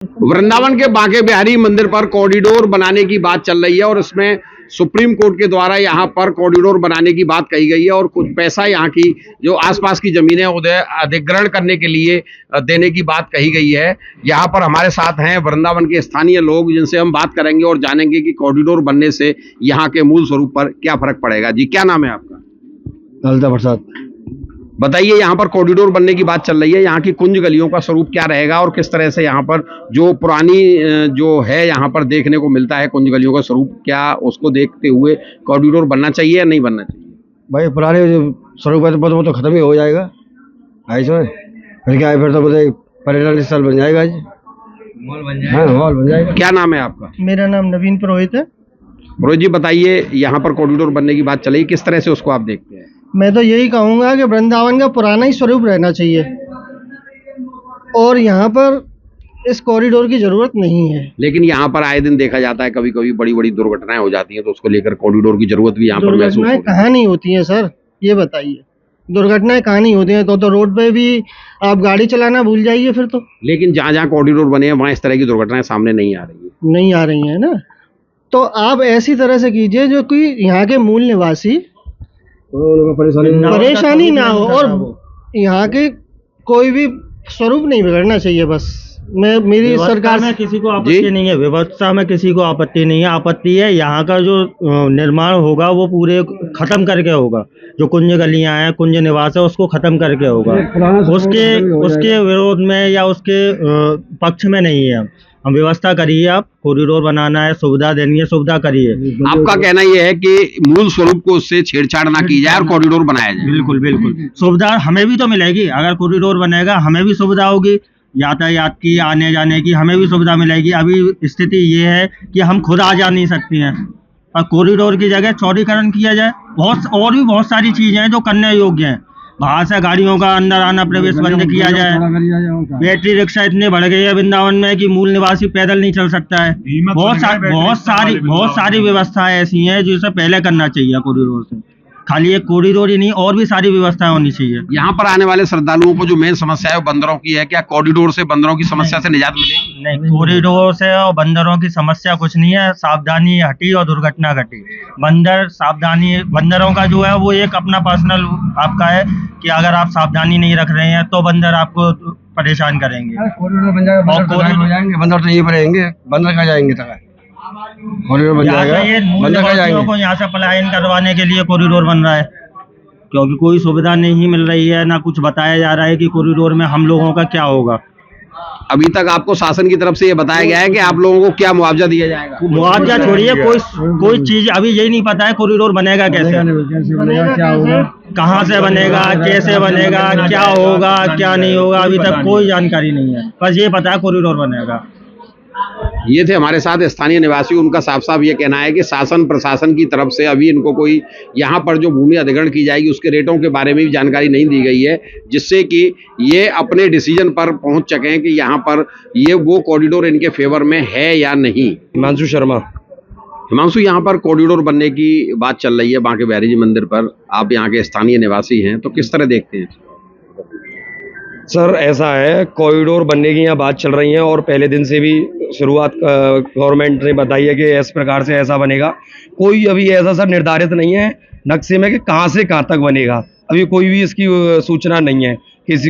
वृंदावन के बांके बिहारी मंदिर पर कॉरिडोर बनाने की बात चल रही है और इसमें सुप्रीम कोर्ट के द्वारा यहां पर कॉरिडोर बनाने की बात कही गई है और कुछ पैसा यहां की जो आसपास की जमीनें उधर अधिग्रहण करने के लिए देने की बात कही गई है। यहां पर हमारे साथ हैं वृंदावन के स्थानीय लोग जिनसे हम बात करेंगे और जानेंगे कि कॉरिडोर बनने से यहां के मूल स्वरूप पर क्या फर्क पड़ेगा। जी, क्या नाम है आपका? ललिता प्रसाद। बताइए, यहाँ पर कॉरिडोर बनने की बात चल रही है, यहाँ की कुंज गलियों का स्वरूप क्या रहेगा और किस तरह से यहाँ पर जो पुरानी जो है यहाँ पर देखने को मिलता है कुंज गलियों का स्वरूप, क्या उसको देखते हुए कॉरिडोर बनना चाहिए या नहीं बनना चाहिए? भाई पुराने जो स्वरूप है वो तो खत्म ही हो जाएगा इसमें, फिर क्या है, फिर तो बोले पर्यटन स्थल बन जाएगा जी, मॉल बन जाएगा। हाँ, मॉल बन जाएगा। क्या नाम है आपका? मेरा नाम नवीन पुरोहित है। पुरोहित जी, बताइए, यहाँ पर कॉरिडोर बनने की बात चली, किस तरह से उसको आप देखते हैं? मैं तो यही कहूँगा कि वृंदावन का पुराना ही स्वरूप रहना चाहिए और यहाँ पर इस कॉरिडोर की जरूरत नहीं है। लेकिन यहाँ पर आए दिन देखा जाता है कभी कभी बड़ी बड़ी दुर्घटनाएं हो जाती हैं, तो उसको लेकर कॉरिडोर की जरूरत भी यहाँ पर महसूस होती है। दुर्घटनाएं कहाँ नहीं होती हैं सर, ये बताइए, दुर्घटनाएं कहाँ नहीं होती हैं? तो रोड पे भी आप गाड़ी चलाना भूल जाइए फिर तो। लेकिन जहाँ जहाँ कॉरिडोर बने हैं वहाँ इस तरह की दुर्घटनाएं सामने नहीं आ रही है। नहीं आ रही हैं ना, तो आप ऐसी तरह से कीजिए जो कि यहाँ के मूल निवासी परेशानी ना हो और यहाँ के कोई भी स्वरूप नहीं बिगड़ना चाहिए। बस मेरी सरकार में किसी को आपत्ति नहीं है, व्यवस्था में किसी को आपत्ति नहीं है। आपत्ति है यहाँ का जो निर्माण होगा वो पूरे खत्म करके होगा, जो कुंज गलियां हैं, कुंज निवास है, उसको खत्म करके होगा। उसके विरोध में या उसके पक्ष में नहीं है। हम व्यवस्था करिए, आप कॉरिडोर बनाना है, सुविधा देनी है, सुविधा करिए। आपका कहना यह है कि मूल स्वरूप को उससे छेड़छाड़ ना की जाए और कॉरिडोर बनाया जाए। बिल्कुल बिल्कुल, सुविधा हमें भी तो मिलेगी। अगर कॉरिडोर बनेगा हमें भी सुविधा होगी, यातायात की, आने जाने की हमें भी सुविधा मिलेगी। अभी स्थिति ये है कि हम खुद आ जा नहीं सकते हैं और कॉरिडोर की जगह चौड़ीकरण किया जाए। और भी बहुत सारी चीजें हैं जो करने योग्य हैं। बाहर से गाड़ियों का अंदर आना प्रवेश बंद किया जाए। बैटरी रिक्शा इतने बढ़ गए हैं वृंदावन में कि मूल निवासी पैदल नहीं चल सकता है। बहुत सारी व्यवस्थाएं ऐसी हैं जिसे पहले करना चाहिए कॉरिडोर से। खाली एक कॉरिडोर ही नहीं, और भी सारी व्यवस्थाएं होनी चाहिए। यहाँ पर आने वाले श्रद्धालुओं को जो मेन समस्या है वो बंदरों की है, क्या कॉरिडोर से बंदरों की समस्या से निजात मिलेगी? नहीं, कॉरिडोर से और बंदरों की समस्या कुछ नहीं है। सावधानी हटी और दुर्घटना घटी। बंदरों का जो है वो एक अपना पर्सनल आपका है कि अगर आप सावधानी नहीं रख रहे हैं तो बंदर आपको परेशान करेंगे। कॉरिडोर बन जाएगा, बंदर तो यही पर रहेंगे, बंदर कहाँ जाएंगे? कॉरिडोर बन जाएगा, बंदर कहाँ जाएंगे? यहाँ से पलायन करवाने के लिए कॉरिडोर बन रहा है, क्योंकि कोई सुविधा नहीं मिल रही है, ना कुछ बताया जा रहा है कि कॉरिडोर में हम लोगों का क्या होगा। अभी तक आपको शासन की तरफ से ये बताया गया है कि आप लोगों को क्या मुआवजा दिया जाएगा? मुआवजा छोड़िए, कोई चीज अभी यही नहीं पता है कॉरिडोर बनेगा कैसे, कहाँ से बनेगा, कैसे बनेगा, क्या होगा, क्या नहीं होगा, अभी तक कोई जानकारी नहीं है। बस ये पता है कॉरिडोर बनेगा। ये थे हमारे साथ स्थानीय निवासी, उनका साफ साफ ये कहना है कि शासन प्रशासन की तरफ से अभी इनको कोई यहाँ पर जो भूमि अधिग्रहण की जाएगी उसके रेटों के बारे में भी जानकारी नहीं दी गई है, जिससे कि ये अपने डिसीजन पर पहुंच सकें कि यहाँ पर ये वो कॉरिडोर इनके फेवर में है या नहीं। हिमांशु शर्मा। हिमांशु, यहाँ पर कॉरिडोर बनने की बात चल रही है बांके बिहारी जी मंदिर पर, आप यहाँ के स्थानीय निवासी हैं, तो किस तरह देखते हैं? सर ऐसा है, कॉरिडोर बनने की यहाँ बात चल रही है और पहले दिन से भी शुरुआत गवर्नमेंट ने बताई है कि इस प्रकार से ऐसा बनेगा। कोई अभी ऐसा सर निर्धारित नहीं है नक्शे में कि कहाँ से कहाँ तक बनेगा। अभी कोई भी इसकी सूचना नहीं है।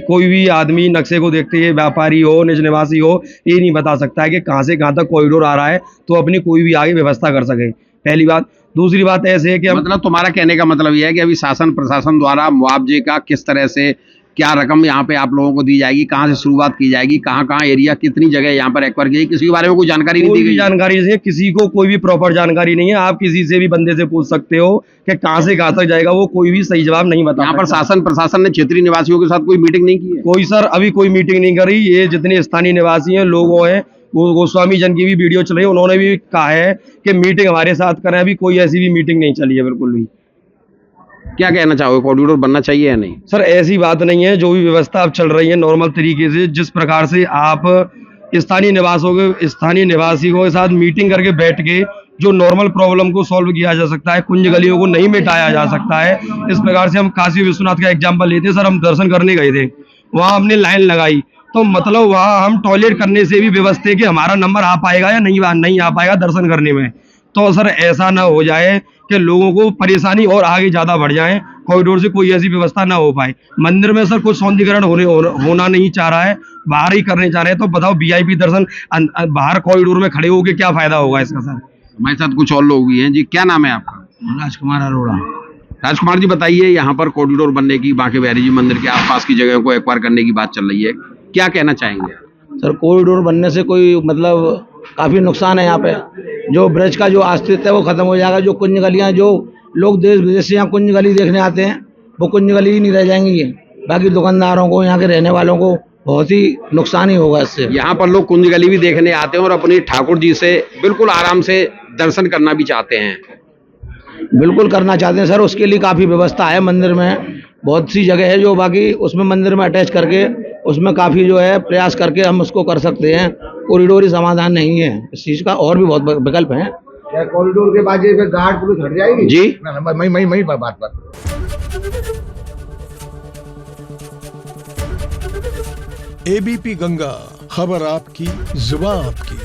कोई भी आदमी नक्शे को देखते हुए, व्यापारी हो, निज निवासी हो, ये नहीं बता सकता है कि कहाँ से कहाँ तक कॉरिडोर आ रहा है, तो अपनी कोई भी आगे व्यवस्था कर सके, पहली बात। दूसरी बात ऐसे है कि मतलब तुम्हारा कहने का मतलब यह है कि अभी शासन प्रशासन द्वारा मुआवजे का किस तरह से, क्या रकम यहाँ पे आप लोगों को दी जाएगी, कहाँ से शुरुआत की जाएगी, कहाँ कहाँ एरिया, कितनी जगह यहाँ पर एक्वायर की जाएगी, किसी के बारे में कोई जानकारी नहीं दी गई? जानकारी नहीं है, किसी को कोई भी प्रॉपर जानकारी नहीं है। आप किसी से भी बंदे से पूछ सकते हो कि कहाँ से कहाँ तक जाएगा, वो कोई भी सही जवाब नहीं बता। यहाँ पर शासन प्रशासन ने क्षेत्रीय निवासियों के साथ कोई मीटिंग नहीं की है? कोई सर अभी कोई मीटिंग नहीं करी। ये जितने स्थानीय निवासी हैं, लोगों हैं, वो गोस्वामी जन की भी वीडियो चल रही है, उन्होंने भी कहा है कि मीटिंग हमारे साथ करें। अभी कोई ऐसी भी मीटिंग नहीं चली है बिल्कुल भी। क्या कहना चाहोगे, कॉरिडोर बनना चाहिए या नहीं? सर ऐसी बात नहीं है, जो भी व्यवस्था अब चल रही है नॉर्मल तरीके से, जिस प्रकार से आप स्थानीय निवासियों के साथ मीटिंग करके बैठ के जो नॉर्मल प्रॉब्लम को सॉल्व किया जा सकता है, कुंज गलियों को नहीं मिटाया जा सकता है। इस प्रकार से हम काशी विश्वनाथ का एग्जाम्पल लेते हैं। सर हम दर्शन करने गए थे, वहाँ हमने लाइन लगाई, तो मतलब वहाँ हम टॉयलेट करने से भी व्यवस्था है कि हमारा नंबर आ पाएगा या नहीं आ पाएगा दर्शन करने में। तो सर ऐसा ना हो जाए कि लोगों को परेशानी और आगे ज़्यादा बढ़ जाए, कॉरिडोर से कोई ऐसी व्यवस्था ना हो पाए। मंदिर में सर कुछ सौंदर्यीकरण होना नहीं चाह रहा है, बाहर ही करने चाह रहे हैं। तो बताओ वीआईपी दर्शन बाहर कॉरिडोर में खड़े होके क्या फायदा होगा इसका सर? हमारे साथ कुछ और लोग भी हैं जी। क्या नाम है आपका? राजकुमार अरोड़ा। राजकुमार जी बताइए, यहाँ पर कॉरिडोर बनने की, बांके बिहारी जी मंदिर के आसपास की जगह को एक्वायर करने की बात चल रही है, क्या कहना चाहेंगे? सर कॉरिडोर बनने से कोई मतलब काफ़ी नुकसान है। यहाँ पे जो ब्रज का जो अस्तित्व है वो खत्म हो जाएगा। जो कुंज गलियाँ, जो लोग देश विदेश से यहाँ कुंज गली देखने आते हैं, वो कुंज गली ही नहीं रह जाएंगी। बाकी दुकानदारों को, यहाँ के रहने वालों को बहुत ही नुकसान ही होगा इससे। यहाँ पर लोग कुंज गली भी देखने आते हैं और अपने ठाकुर जी से बिल्कुल आराम से दर्शन करना भी चाहते हैं। बिल्कुल करना चाहते हैं सर, उसके लिए काफ़ी व्यवस्था है मंदिर में। बहुत सी जगह है जो बाकी उसमें मंदिर में अटैच करके उसमें काफ़ी जो है प्रयास करके हम उसको कर सकते हैं। कॉरिडोर ही समाधान नहीं है इस चीज़ का, और भी बहुत विकल्प हैं। कॉरिडोर के बाद ये गार्ड पुलिस हट जाएगी जी मैं बात एबीपी गंगा, खबर आपकी, जुबान आपकी।